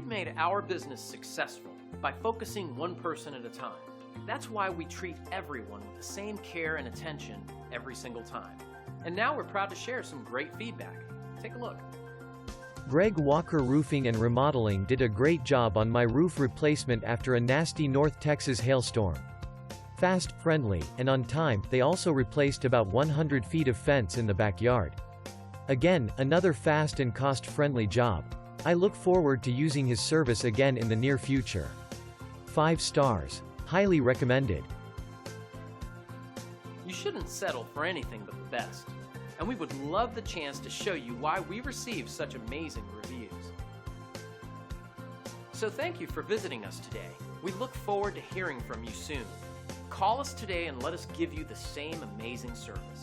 We've made our business successful by focusing one person at a time. That's why we treat everyone with the same care and attention every single time. And now we're proud to share some great feedback. Take a look. Greg Walker Roofing and Remodeling did a great job on my roof replacement after a nasty North Texas hailstorm. Fast, friendly, and on time, they also replaced about 100 feet of fence in the backyard. Again, another fast and cost-friendly job. I look forward to using his service again in the near future. 5 stars. Highly recommended. You shouldn't settle for anything but the best, and we would love the chance to show you why we receive such amazing reviews. So thank you for visiting us today. We look forward to hearing from you soon. Call us today and let us give you the same amazing service.